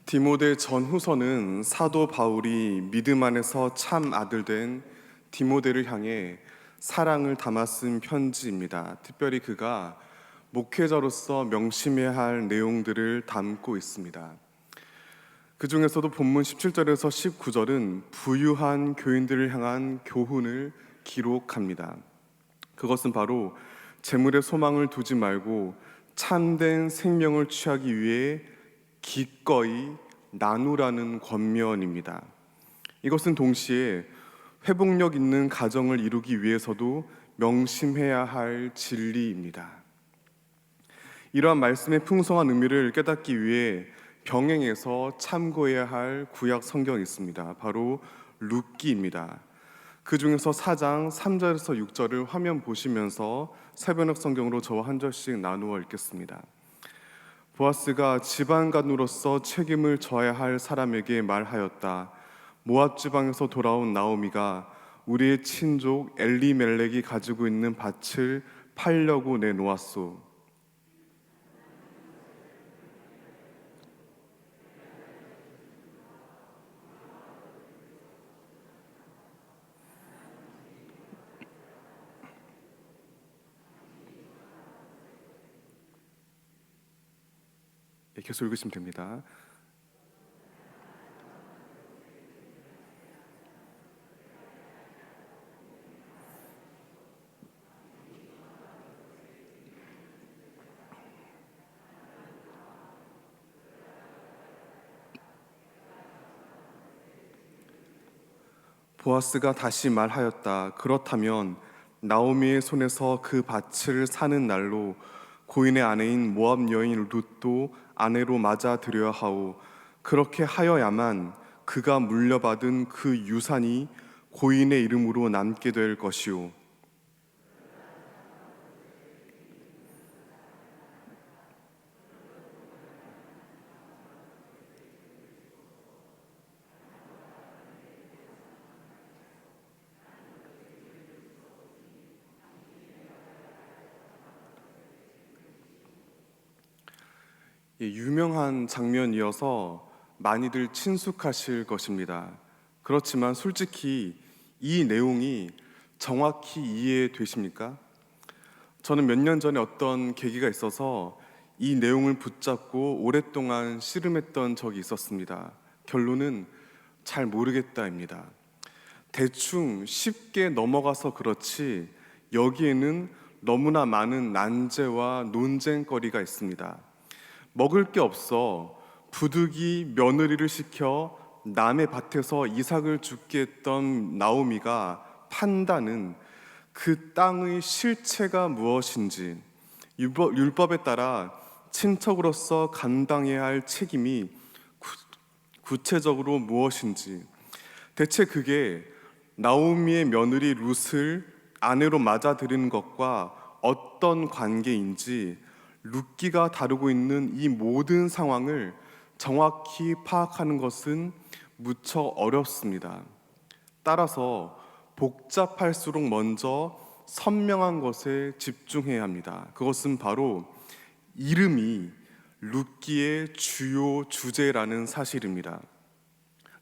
디모데 전후서는 사도 바울이 믿음 안에서 참 아들 된 디모데를 향해 사랑을 담아 쓴 편지입니다. 특별히 그가 목회자로서 명심해야 할 내용들을 담고 있습니다. 그 중에서도 본문 17절에서 19절은 부유한 교인들을 향한 교훈을 기록합니다. 그것은 바로 재물에 소망을 두지 말고 참된 생명을 취하기 위해 기꺼이 나누라는 권면입니다. 이것은 동시에 회복력 있는 가정을 이루기 위해서도 명심해야 할 진리입니다. 이러한 말씀의 풍성한 의미를 깨닫기 위해 병행해서 참고해야 할 구약 성경이 있습니다. 바로 룻기입니다. 그 중에서 4장 3절에서 6절을 화면 보시면서 새번역 성경으로 저와 한 절씩 나누어 읽겠습니다. 보아스가 지방간으로서 책임을 져야 할 사람에게 말하였다. 모압 지방에서 돌아온 나오미가 우리의 친족 엘리멜렉이 가지고 있는 밭을 팔려고 내놓았소. 계속 읽으시면 됩니다. 보아스가 다시 말하였다. 그렇다면 나오미의 손에서 그 밭을 사는 날로 고인의 아내인 모압 여인 룻도 아내로 맞아들여야 하오. 그렇게 하여야만 그가 물려받은 그 유산이 고인의 이름으로 남게 될 것이오. 유명한 장면이어서 많이들 친숙하실 것입니다. 그렇지만 솔직히 이 내용이 정확히 이해되십니까? 저는 몇 년 전에 어떤 계기가 있어서 이 내용을 붙잡고 오랫동안 씨름했던 적이 있었습니다. 결론은 잘 모르겠다입니다. 대충 쉽게 넘어가서 그렇지 여기에는 너무나 많은 난제와 논쟁거리가 있습니다. 먹을 게 없어 부득이 며느리를 시켜 남의 밭에서 이삭을 죽게 했던 나오미가 판다는 그 땅의 실체가 무엇인지, 율법에 따라 친척으로서 감당해야 할 책임이 구체적으로 무엇인지, 대체 그게 나오미의 며느리 룻을 아내로 맞아들이는 것과 어떤 관계인지 룻기가 다루고 있는 이 모든 상황을 정확히 파악하는 것은 무척 어렵습니다. 따라서 복잡할수록 먼저 선명한 것에 집중해야 합니다. 그것은 바로 이름이 룻기의 주요 주제라는 사실입니다.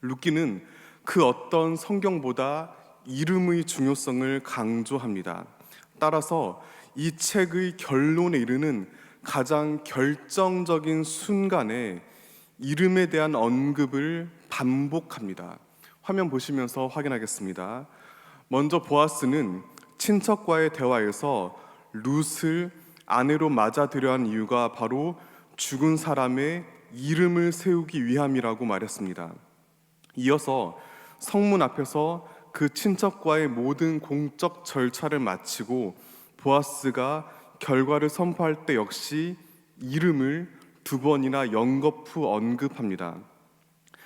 룻기는 그 어떤 성경보다 이름의 중요성을 강조합니다. 따라서 이 책의 결론에 이르는 가장 결정적인 순간에 이름에 대한 언급을 반복합니다. 화면 보시면서 확인하겠습니다. 먼저 보아스는 친척과의 대화에서 룻을 아내로 맞아들여 한 이유가 바로 죽은 사람의 이름을 세우기 위함이라고 말했습니다. 이어서 성문 앞에서 그 친척과의 모든 공적 절차를 마치고 보아스가 결과를 선포할 때 역시 이름을 2번이나 연거푸 언급합니다.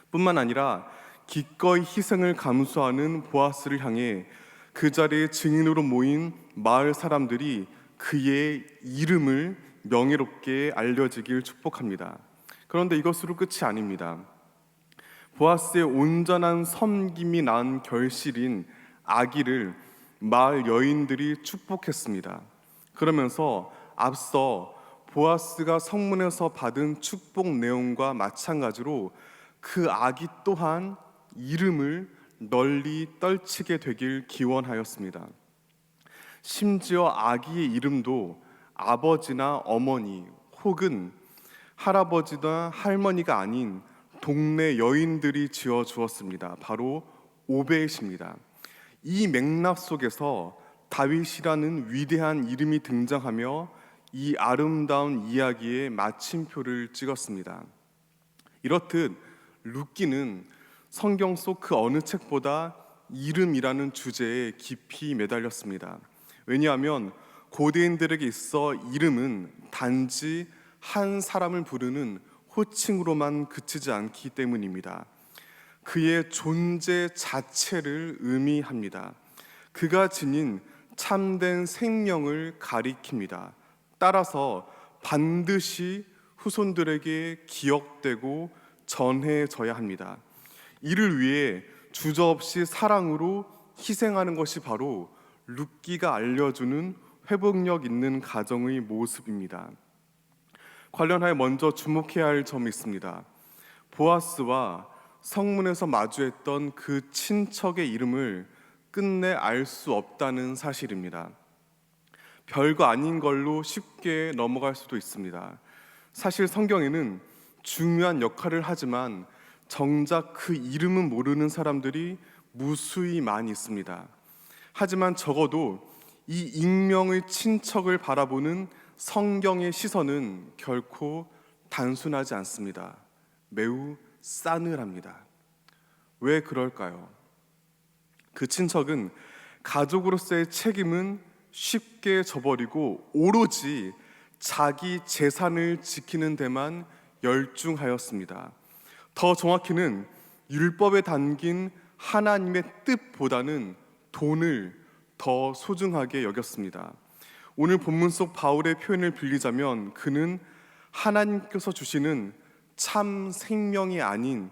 뿐만 아니라 기꺼이 희생을 감수하는 보아스를 향해 그 자리에 증인으로 모인 마을 사람들이 그의 이름을 명예롭게 알려지길 축복합니다. 그런데 이것으로 끝이 아닙니다. 보아스의 온전한 섬김이 낳은 결실인 아기를 마을 여인들이 축복했습니다. 그러면서 앞서 보아스가 성문에서 받은 축복 내용과 마찬가지로 그 아기 또한 이름을 널리 떨치게 되길 기원하였습니다. 심지어 아기의 이름도 아버지나 어머니 혹은 할아버지나 할머니가 아닌 동네 여인들이 지어 주었습니다. 바로 오벳입니다. 이 맥락 속에서 다윗이라는 위대한 이름이 등장하며 이 아름다운 이야기의 마침표를 찍었습니다. 이렇듯 룻기는 성경 속 그 어느 책보다 이름이라는 주제에 깊이 매달렸습니다. 왜냐하면 고대인들에게 있어 이름은 단지 한 사람을 부르는 호칭으로만 그치지 않기 때문입니다. 그의 존재 자체를 의미합니다. 그가 지닌 참된 생명을 가리킵니다. 따라서 반드시 후손들에게 기억되고 전해져야 합니다. 이를 위해 주저없이 사랑으로 희생하는 것이 바로 룻기가 알려주는 회복력 있는 가정의 모습입니다. 관련하여 먼저 주목해야 할 점이 있습니다. 보아스와 성문에서 마주했던 그 친척의 이름을 끝내 알 수 없다는 사실입니다. 별거 아닌 걸로 쉽게 넘어갈 수도 있습니다. 사실 성경에는 중요한 역할을 하지만 정작 그 이름은 모르는 사람들이 무수히 많이 있습니다. 하지만 적어도 이 익명의 친척을 바라보는 성경의 시선은 결코 단순하지 않습니다. 매우 싸늘합니다. 왜 그럴까요? 그 친척은 가족으로서의 책임은 쉽게 져버리고 오로지 자기 재산을 지키는 데만 열중하였습니다. 더 정확히는 율법에 담긴 하나님의 뜻보다는 돈을 더 소중하게 여겼습니다. 오늘 본문 속 바울의 표현을 빌리자면 그는 하나님께서 주시는 참 생명이 아닌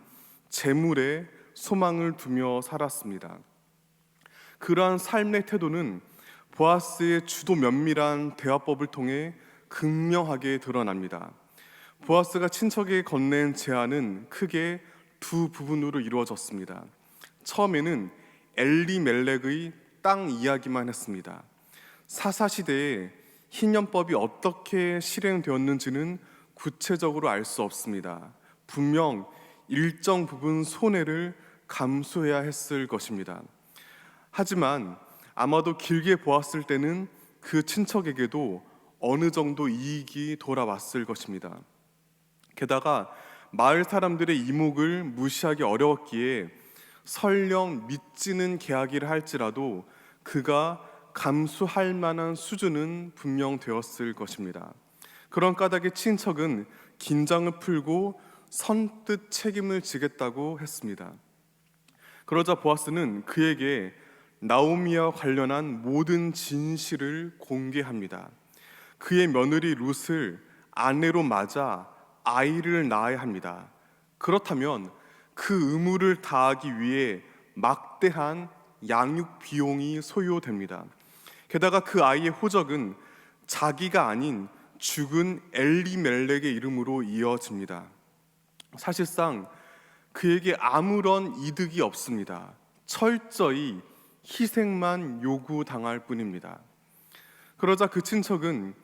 재물에 소망을 두며 살았습니다. 그러한 삶의 태도는 보아스의 주도 면밀한 대화법을 통해 극명하게 드러납니다. 보아스가 친척에게 건넨 제안은 크게 두 부분으로 이루어졌습니다. 처음에는 엘리멜렉의 땅 이야기만 했습니다. 사사시대에 희년법이 어떻게 실행되었는지는 구체적으로 알 수 없습니다. 분명 일정 부분 손해를 감수해야 했을 것입니다. 하지만 아마도 길게 보았을 때는 그 친척에게도 어느 정도 이익이 돌아왔을 것입니다. 게다가 마을 사람들의 이목을 무시하기 어려웠기에 설령 믿지는 계약이라 할지라도 그가 감수할 만한 수준은 분명 되었을 것입니다. 그런 까닭에 친척은 긴장을 풀고 선뜻 책임을 지겠다고 했습니다. 그러자 보아스는 그에게 나오미와 관련한 모든 진실을 공개합니다. 그의 며느리 룻을 아내로 맞아 아이를 낳아야 합니다. 그렇다면 그 의무를 다하기 위해 막대한 양육 비용이 소요됩니다. 게다가 그 아이의 호적은 자기가 아닌 죽은 엘리멜렉의 이름으로 이어집니다. 사실상 그에게 아무런 이득이 없습니다. 철저히 희생만 요구당할 뿐입니다. 그러자 그 친척은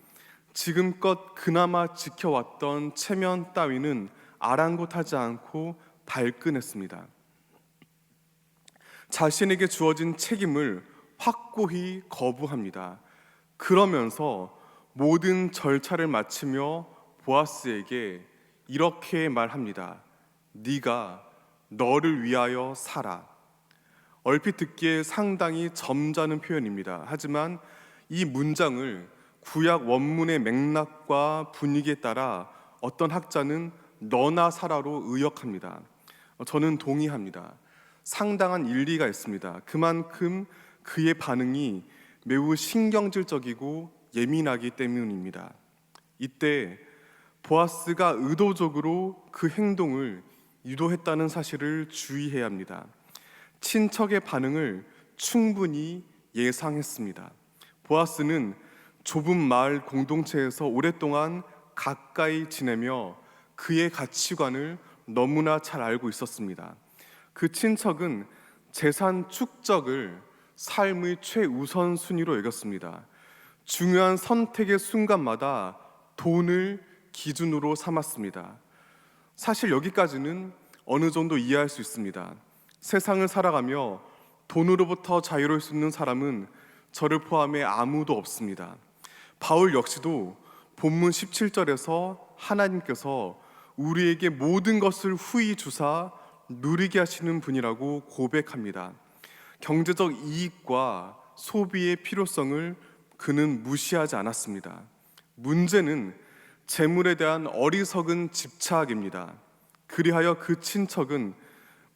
지금껏 그나마 지켜왔던 체면 따위는 아랑곳하지 않고 발끈했습니다. 자신에게 주어진 책임을 확고히 거부합니다. 그러면서 모든 절차를 마치며 보아스에게 이렇게 말합니다. 네가 너를 위하여 살아. 얼핏 듣기에 상당히 점잖은 표현입니다. 하지만 이 문장을 구약 원문의 맥락과 분위기에 따라 어떤 학자는 너나 살아로 의역합니다. 저는 동의합니다. 상당한 일리가 있습니다. 그만큼 그의 반응이 매우 신경질적이고 예민하기 때문입니다. 이때 보아스가 의도적으로 그 행동을 유도했다는 사실을 주의해야 합니다. 친척의 반응을 충분히 예상했습니다. 보아스는 좁은 마을 공동체에서 오랫동안 가까이 지내며 그의 가치관을 너무나 잘 알고 있었습니다. 그 친척은 재산 축적을 삶의 최우선 순위로 여겼습니다. 중요한 선택의 순간마다 돈을 기준으로 삼았습니다. 사실 여기까지는 어느 정도 이해할 수 있습니다. 세상을 살아가며 돈으로부터 자유로울 수 있는 사람은 저를 포함해 아무도 없습니다. 바울 역시도 본문 17절에서 하나님께서 우리에게 모든 것을 후히 주사 누리게 하시는 분이라고 고백합니다. 경제적 이익과 소비의 필요성을 그는 무시하지 않았습니다. 문제는 재물에 대한 어리석은 집착입니다. 그리하여 그 친척은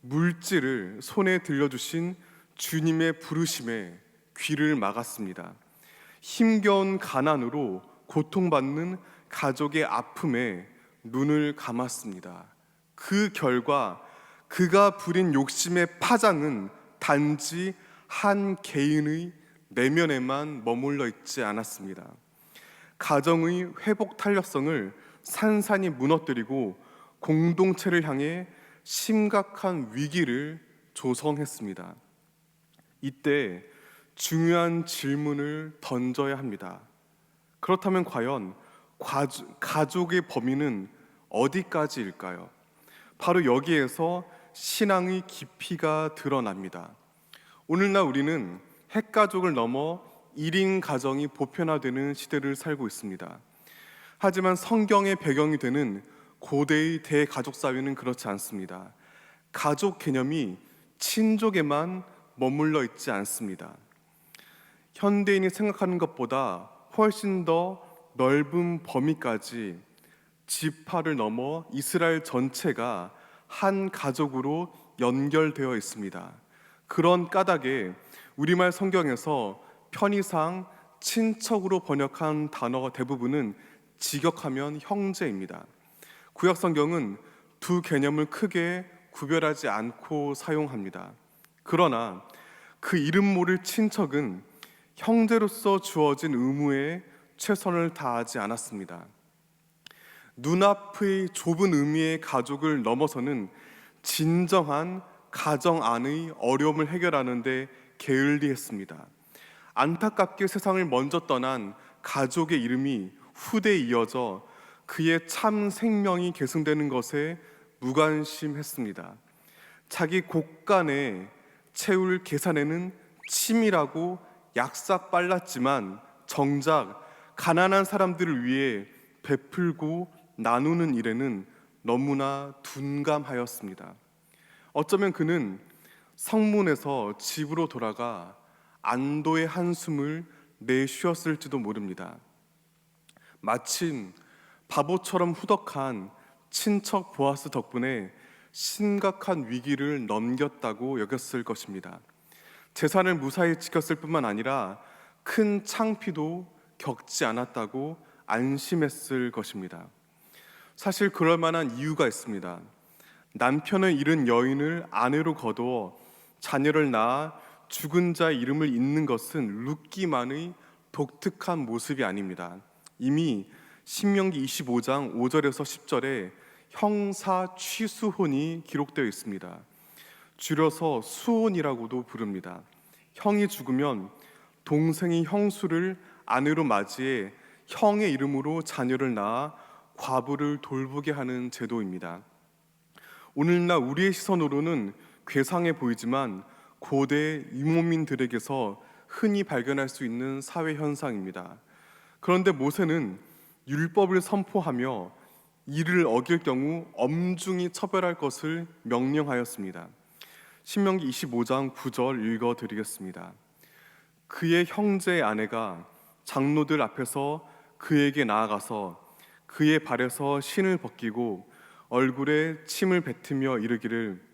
물질을 손에 들려주신 주님의 부르심에 귀를 막았습니다. 힘겨운 가난으로 고통받는 가족의 아픔에 눈을 감았습니다. 그 결과 그가 부린 욕심의 파장은 단지 한 개인의 내면에만 머물러 있지 않았습니다. 가정의 회복 탄력성을 산산이 무너뜨리고 공동체를 향해 심각한 위기를 조성했습니다. 이때 중요한 질문을 던져야 합니다. 그렇다면 과연 가족의 범위는 어디까지일까요? 바로 여기에서 신앙의 깊이가 드러납니다. 오늘날 우리는 핵가족을 넘어 1인 가정이 보편화되는 시대를 살고 있습니다. 하지만 성경의 배경이 되는 고대의 대가족 사회는 그렇지 않습니다. 가족 개념이 친족에만 머물러 있지 않습니다. 현대인이 생각하는 것보다 훨씬 더 넓은 범위까지 지파를 넘어 이스라엘 전체가 한 가족으로 연결되어 있습니다. 그런 까닭에 우리말 성경에서 편의상 친척으로 번역한 단어 대부분은 직역하면 형제입니다. 구약 성경은 두 개념을 크게 구별하지 않고 사용합니다. 그러나 그 이름 모를 친척은 형제로서 주어진 의무에 최선을 다하지 않았습니다. 눈앞의 좁은 의미의 가족을 넘어서는 진정한 가정 안의 어려움을 해결하는 데 게을리했습니다. 안타깝게 세상을 먼저 떠난 가족의 이름이 후대에 이어져 그의 참 생명이 계승되는 것에 무관심했습니다. 자기 곳간에 채울 계산에는 치밀하고 약삭 빨랐지만 정작 가난한 사람들을 위해 베풀고 나누는 일에는 너무나 둔감하였습니다. 어쩌면 그는 성문에서 집으로 돌아가 안도의 한숨을 내쉬었을지도 모릅니다. 마침 바보처럼 후덕한 친척 보아스 덕분에 심각한 위기를 넘겼다고 여겼을 것입니다. 재산을 무사히 지켰을 뿐만 아니라 큰 창피도 겪지 않았다고 안심했을 것입니다. 사실 그럴 만한 이유가 있습니다. 남편을 잃은 여인을 아내로 거두어 자녀를 낳아 죽은 자의 이름을 잇는 것은 룻기만의 독특한 모습이 아닙니다. 이미 신명기 25장 5절에서 10절에 형사 취수혼이 기록되어 있습니다. 줄여서 수혼이라고도 부릅니다. 형이 죽으면 동생이 형수를 아내로 맞이해 형의 이름으로 자녀를 낳아 과부를 돌보게 하는 제도입니다. 오늘날 우리의 시선으로는 괴상해 보이지만 고대 유목민들에게서 흔히 발견할 수 있는 사회 현상입니다. 그런데 모세는 율법을 선포하며 이를 어길 경우 엄중히 처벌할 것을 명령하였습니다. 신명기 25장 9절 읽어드리겠습니다. 그의 형제의 아내가 장로들 앞에서 그에게 나아가서 그의 발에서 신을 벗기고 얼굴에 침을 뱉으며 이르기를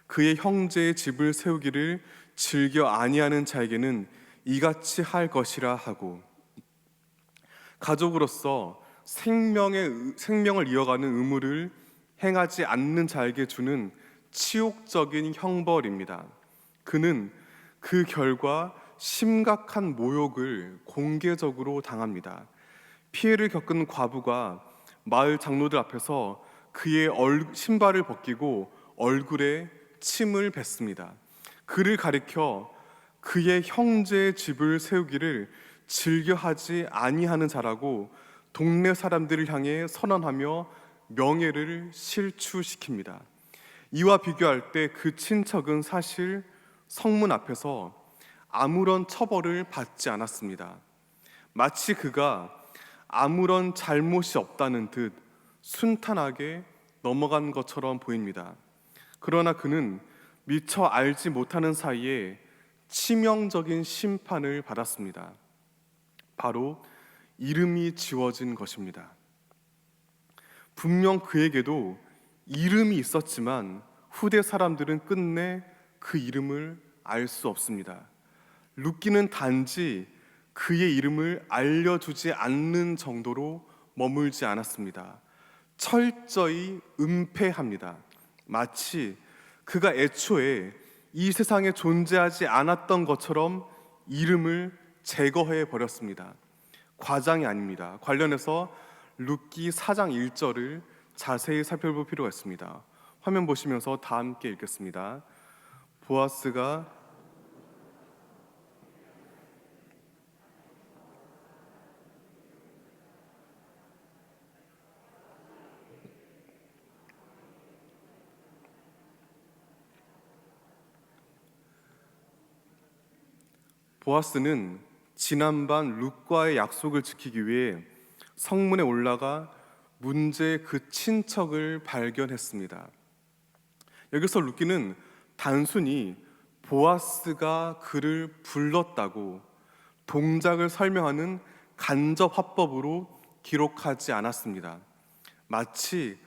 그의 형제의 집을 세우기를 즐겨 아니하는 자에게는 이같이 할 것이라 하고, 가족으로서 생명을 이어가는 의무를 행하지 않는 자에게 주는 치욕적인 형벌입니다. 그는 그 결과 심각한 모욕을 공개적으로 당합니다. 피해를 겪은 과부가 마을 장로들 앞에서 그의 신발을 벗기고 얼굴에 침을 뱉습니다. 그를 가리켜 그의 형제의 집을 세우기를 즐겨하지 아니하는 자라고 동네 사람들을 향해 선언하며 명예를 실추시킵니다. 이와 비교할 때 그 친척은 사실 성문 앞에서 아무런 처벌을 받지 않았습니다. 마치 그가 아무런 잘못이 없다는 듯 순탄하게 넘어간 것처럼 보입니다. 그러나 그는 미처 알지 못하는 사이에 치명적인 심판을 받았습니다. 바로 이름이 지워진 것입니다. 분명 그에게도 이름이 있었지만 후대 사람들은 끝내 그 이름을 알 수 없습니다. 룻기는 단지 그의 이름을 알려주지 않는 정도로 머물지 않았습니다. 철저히 은폐합니다. 마치 그가 애초에 이 세상에 존재하지 않았던 것처럼 이름을 제거해 버렸습니다. 과장이 아닙니다. 관련해서 룻기 4장 1절을 자세히 살펴볼 필요가 있습니다. 화면 보시면서 다 함께 읽겠습니다. 보아스는 지난밤 룻과의 약속을 지키기 위해 성문에 올라가 문제의 그 친척을 발견했습니다. 여기서 룻기는 단순히 보아스가 그를 불렀다고 동작을 설명하는 간접 화법으로 기록하지 않았습니다. 마치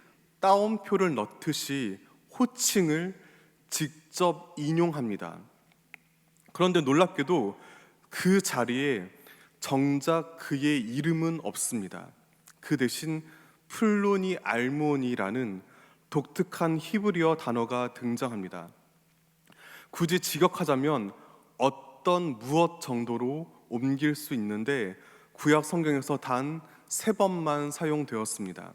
따옴표를 넣듯이 호칭을 직접 인용합니다. 그런데 놀랍게도 그 자리에 정작 그의 이름은 없습니다. 그 대신 플로니 알몬이라는 독특한 히브리어 단어가 등장합니다. 굳이 직역하자면 어떤 무엇 정도로 옮길 수 있는데 구약 성경에서 단 3번만 사용되었습니다.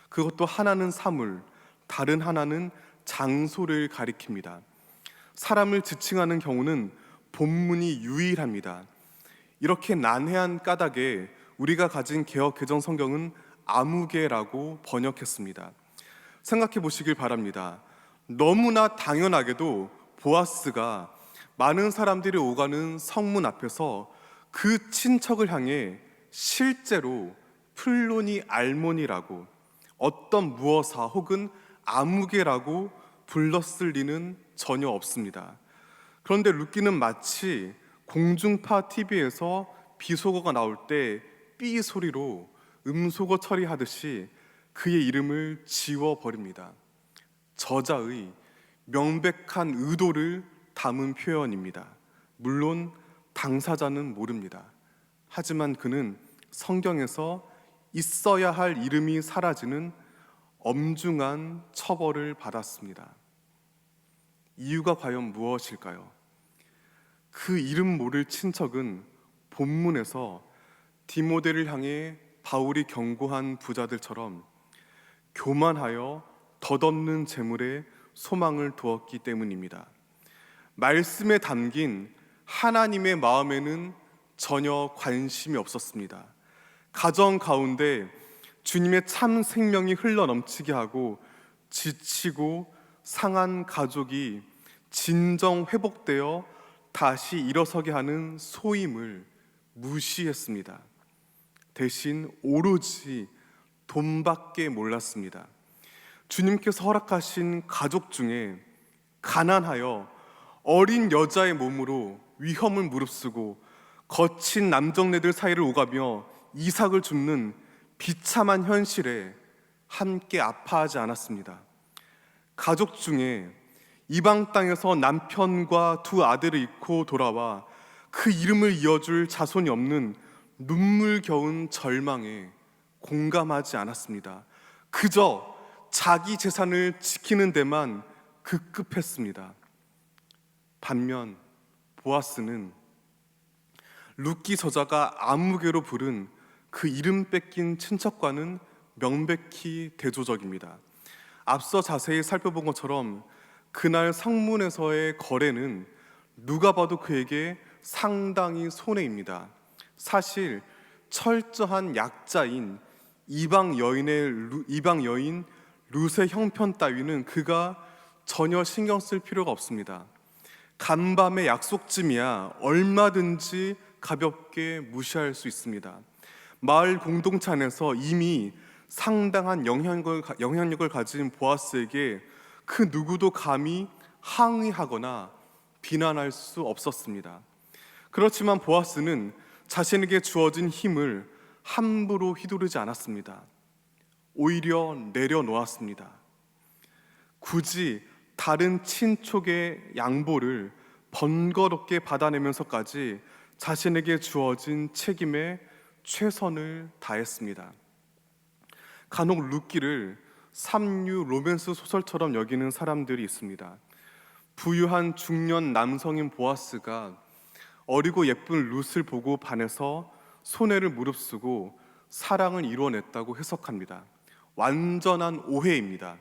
그것도 하나는 사물, 다른 하나는 장소를 가리킵니다. 사람을 지칭하는 경우는 본문이 유일합니다. 이렇게 난해한 까닭에 우리가 가진 개역 개정 성경은 아무개라고 번역했습니다. 생각해 보시길 바랍니다. 너무나 당연하게도 보아스가 많은 사람들이 오가는 성문 앞에서 그 친척을 향해 실제로 플로니 알몬이라고 어떤 무어사 혹은 아무개라고 불렀을 리는 전혀 없습니다. 그런데 룻기는 마치 공중파 TV에서 비속어가 나올 때 삐 소리로 음소거 처리하듯이 그의 이름을 지워버립니다. 저자의 명백한 의도를 담은 표현입니다. 물론 당사자는 모릅니다. 하지만 그는 성경에서 있어야 할 이름이 사라지는 엄중한 처벌을 받았습니다. 이유가 과연 무엇일까요? 그 이름 모를 친척은 본문에서 디모데를 향해 바울이 경고한 부자들처럼 교만하여 덧없는 재물에 소망을 두었기 때문입니다. 말씀에 담긴 하나님의 마음에는 전혀 관심이 없었습니다. 가정 가운데 주님의 참 생명이 흘러넘치게 하고 지치고 상한 가족이 진정 회복되어 다시 일어서게 하는 소임을 무시했습니다. 대신 오로지 돈밖에 몰랐습니다. 주님께서 허락하신 가족 중에 가난하여 어린 여자의 몸으로 위험을 무릅쓰고 거친 남정네들 사이를 오가며 이삭을 줍는 비참한 현실에 함께 아파하지 않았습니다. 가족 중에 이방 땅에서 남편과 2 아들을 잃고 돌아와 그 이름을 이어줄 자손이 없는 눈물겨운 절망에 공감하지 않았습니다. 그저 자기 재산을 지키는 데만 급급했습니다. 반면 보아스는 룻기 저자가 아무개로 부른 그 이름 뺏긴 친척과는 명백히 대조적입니다. 앞서 자세히 살펴본 것처럼 그날 상문에서의 거래는 누가 봐도 그에게 상당히 손해입니다. 사실 철저한 약자인 이방 여인 룻의 형편 따위는 그가 전혀 신경 쓸 필요가 없습니다. 간밤의 약속쯤이야 얼마든지 가볍게 무시할 수 있습니다. 마을 공동체 안에서 이미 상당한 영향력을 가진 보아스에게 그 누구도 감히 항의하거나 비난할 수 없었습니다. 그렇지만 보아스는 자신에게 주어진 힘을 함부로 휘두르지 않았습니다. 오히려 내려놓았습니다. 굳이 다른 친족의 양보를 번거롭게 받아내면서까지 자신에게 주어진 책임에 최선을 다했습니다. 간혹 룻기를 삼류 로맨스 소설처럼 여기는 사람들이 있습니다. 부유한 중년 남성인 보아스가 어리고 예쁜 룻을 보고 반해서 손해를 무릅쓰고 사랑을 이루어냈다고 해석합니다. 완전한 오해입니다.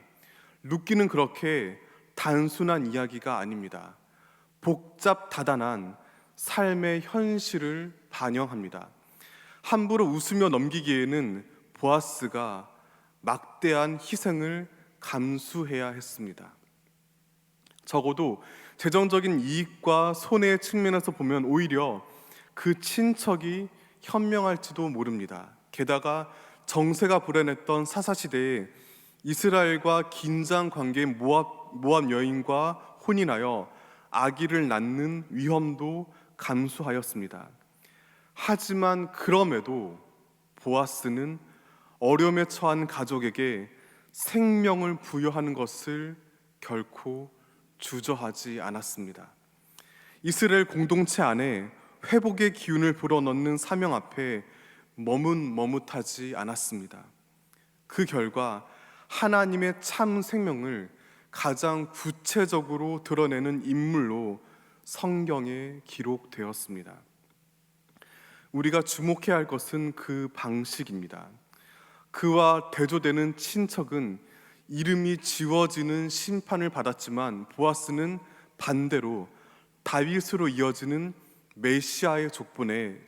룻기는 그렇게 단순한 이야기가 아닙니다. 복잡다단한 삶의 현실을 반영합니다. 함부로 웃으며 넘기기에는 보아스가 막대한 희생을 감수해야 했습니다. 적어도 재정적인 이익과 손해의 측면에서 보면 오히려 그 친척이 현명할지도 모릅니다. 게다가 정세가 불안했던 사사시대에 이스라엘과 긴장 관계인 모압 여인과 혼인하여 아기를 낳는 위험도 감수하였습니다. 하지만 그럼에도 보아스는 어려움에 처한 가족에게 생명을 부여하는 것을 결코 주저하지 않았습니다. 이스라엘 공동체 안에 회복의 기운을 불어넣는 사명 앞에 머뭇머뭇하지 않았습니다. 그 결과 하나님의 참 생명을 가장 구체적으로 드러내는 인물로 성경에 기록되었습니다. 우리가 주목해야 할 것은 그 방식입니다. 그와 대조되는 친척은 이름이 지워지는 심판을 받았지만 보아스는 반대로 다윗으로 이어지는 메시아의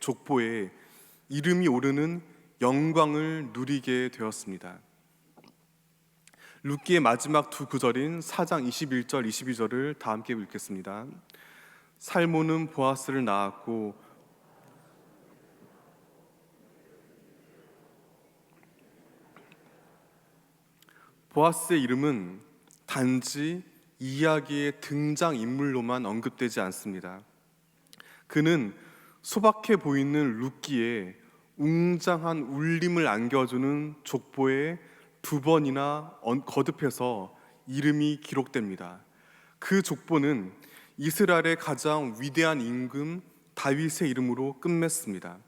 족보에 이름이 오르는 영광을 누리게 되었습니다. 룻기의 마지막 두 구절인 4장 21절 22절을 다 함께 읽겠습니다. 살모는 보아스를 낳았고 보아스의 이름은 단지 이야기의 등장인물로만 언급되지 않습니다. 그는 소박해 보이는 룻기에 웅장한 울림을 안겨주는 족보에 두 번이나 거듭해서 이름이 기록됩니다. 그 족보는 이스라엘의 가장 위대한 임금 다윗의 이름으로 끝맺습니다.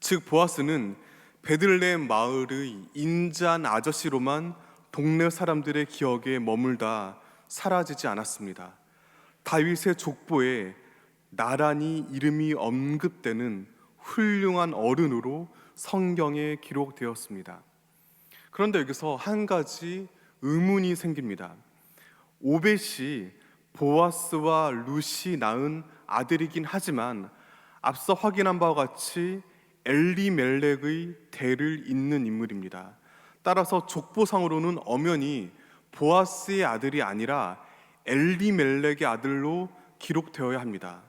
즉 보아스는 베들레헴 마을의 인자한 아저씨로만 동네 사람들의 기억에 머물다 사라지지 않았습니다. 다윗의 족보에 나란히 이름이 언급되는 훌륭한 어른으로 성경에 기록되었습니다. 그런데 여기서 한 가지 의문이 생깁니다. 오벳이 보아스와 룻이 낳은 아들이긴 하지만 앞서 확인한 바와 같이 엘리멜렉의 대를 잇는 인물입니다. 따라서 족보상으로는 엄연히 보아스의 아들이 아니라 엘리멜렉의 아들로 기록되어야 합니다.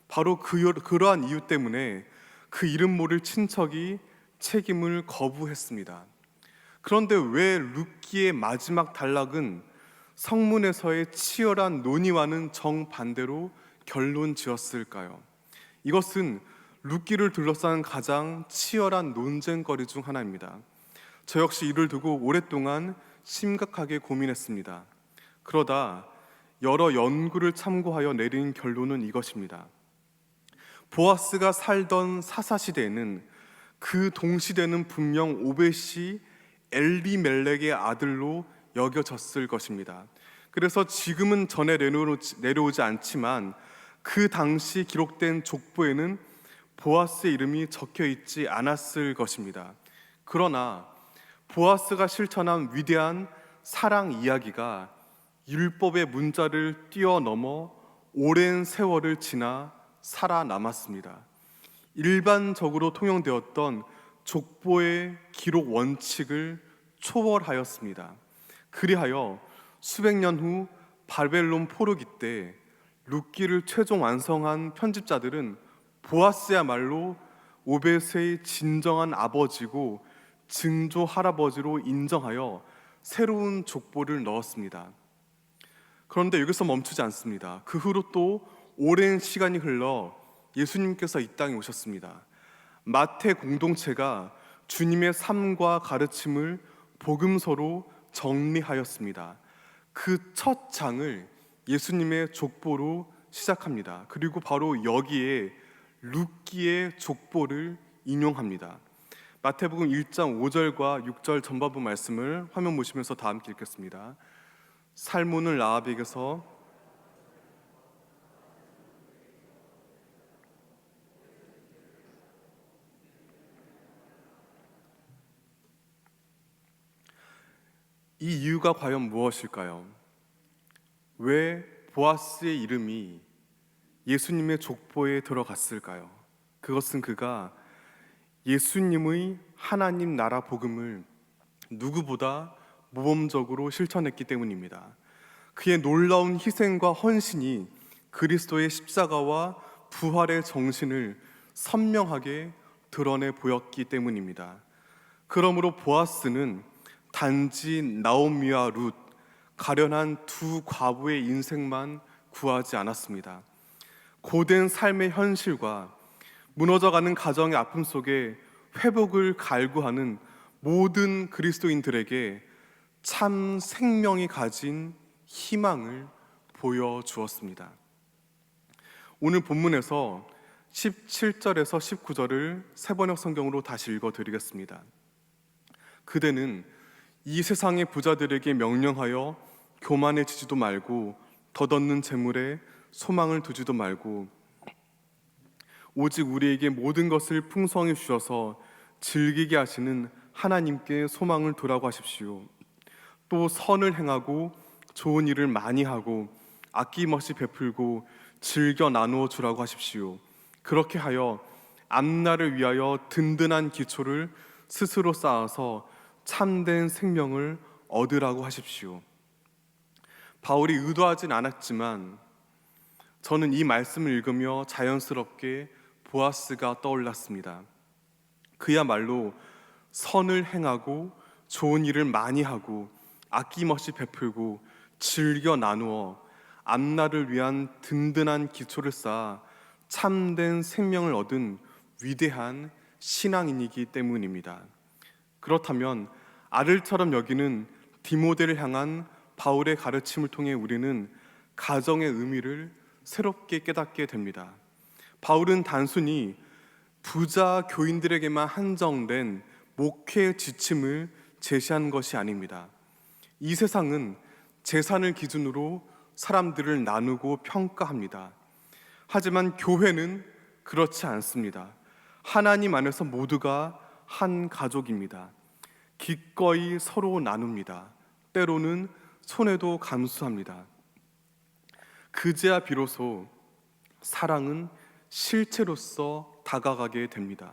바로 그러한 이유 때문에 그 이름 모를 친척이 책임을 거부했습니다. 그런데 왜 룻기의 마지막 단락은 성문에서의 치열한 논의와는 정반대로 결론 지었을까요? 이것은 룻기를 둘러싼 가장 치열한 논쟁거리 중 하나입니다. 저 역시 이를 두고 오랫동안 심각하게 고민했습니다. 그러다 여러 연구를 참고하여 내린 결론은 이것입니다. 보아스가 살던 사사시대에는 그 동시대는 분명 오벳이 엘리멜렉의 아들로 여겨졌을 것입니다. 그래서 지금은 전에 내려오지 않지만 그 당시 기록된 족보에는 보아스의 이름이 적혀 있지 않았을 것입니다. 그러나 보아스가 실천한 위대한 사랑 이야기가 율법의 문자를 뛰어넘어 오랜 세월을 지나 살아남았습니다. 일반적으로 통용되었던 족보의 기록 원칙을 초월하였습니다. 그리하여 수백 년 후 바벨론 포로기 때 룻기를 최종 완성한 편집자들은 보아스야말로 오벳의 진정한 아버지고 증조 할아버지로 인정하여 새로운 족보를 넣었습니다. 그런데 여기서 멈추지 않습니다. 그 후로 또 오랜 시간이 흘러 예수님께서 이 땅에 오셨습니다. 마태 공동체가 주님의 삶과 가르침을 복음서로 정리하였습니다. 그 첫 장을 예수님의 족보로 시작합니다. 그리고 바로 여기에 룻기의 족보를 인용합니다. 마태복음 1장 5절과 6절 전반부 말씀을 화면 보시면서 다 함께 읽겠습니다. 살문을 라합에게서 이 이유가 과연 무엇일까요? 왜 보아스의 이름이 예수님의 족보에 들어갔을까요? 그것은 그가 예수님의 하나님 나라 복음을 누구보다 모범적으로 실천했기 때문입니다. 그의 놀라운 희생과 헌신이 그리스도의 십자가와 부활의 정신을 선명하게 드러내 보였기 때문입니다. 그러므로 보아스는 단지 나오미와 룻, 가련한 두 과부의 인생만 구하지 않았습니다. 고된 삶의 현실과 무너져가는 가정의 아픔 속에 회복을 갈구하는 모든 그리스도인들에게 참 생명이 가진 희망을 보여주었습니다. 오늘 본문에서 17절에서 19절을 세번역 성경으로 다시 읽어드리겠습니다. 그대는 이 세상의 부자들에게 명령하여 교만해지지도 말고 덧없는 재물에 소망을 두지도 말고 오직 우리에게 모든 것을 풍성히 주셔서 즐기게 하시는 하나님께 소망을 두라고 하십시오. 또 선을 행하고 좋은 일을 많이 하고 아낌없이 베풀고 즐겨 나누어 주라고 하십시오. 그렇게 하여 앞날을 위하여 든든한 기초를 스스로 쌓아서 참된 생명을 얻으라고 하십시오. 바울이 의도하진 않았지만 저는 이 말씀을 읽으며 자연스럽게 보아스가 떠올랐습니다. 그야말로 선을 행하고 좋은 일을 많이 하고 아낌없이 베풀고 즐겨 나누어 앞날을 위한 든든한 기초를 쌓아 참된 생명을 얻은 위대한 신앙인이기 때문입니다. 그렇다면 아들처럼 여기는 디모데를 향한 바울의 가르침을 통해 우리는 가정의 의미를 새롭게 깨닫게 됩니다. 바울은 단순히 부자 교인들에게만 한정된 목회 지침을 제시한 것이 아닙니다. 이 세상은 재산을 기준으로 사람들을 나누고 평가합니다. 하지만 교회는 그렇지 않습니다. 하나님 안에서 모두가 한 가족입니다. 기꺼이 서로 나눕니다. 때로는 손해도 감수합니다. 그제야 비로소 사랑은 실체로서 다가가게 됩니다.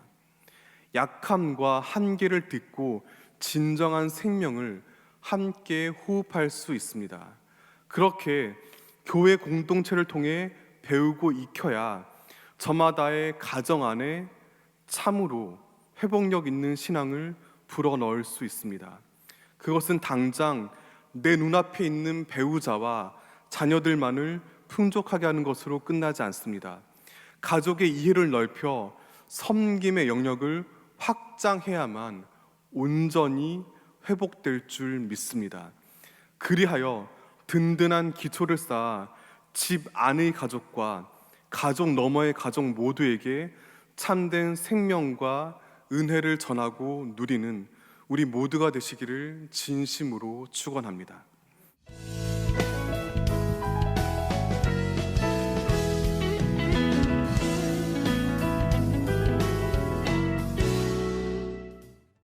약함과 한계를 딛고 진정한 생명을 함께 호흡할 수 있습니다. 그렇게 교회 공동체를 통해 배우고 익혀야 저마다의 가정 안에 참으로 회복력 있는 신앙을 불어넣을 수 있습니다. 그것은 당장 내 눈앞에 있는 배우자와 자녀들만을 풍족하게 하는 것으로 끝나지 않습니다. 가족의 이해를 넓혀 섬김의 영역을 확장해야만 온전히 회복될 줄 믿습니다. 그리하여 든든한 기초를 쌓아 집 안의 가족과 가족 너머의 가족 모두에게 참된 생명과 은혜를 전하고 누리는 우리 모두가 되시기를 진심으로 축원합니다.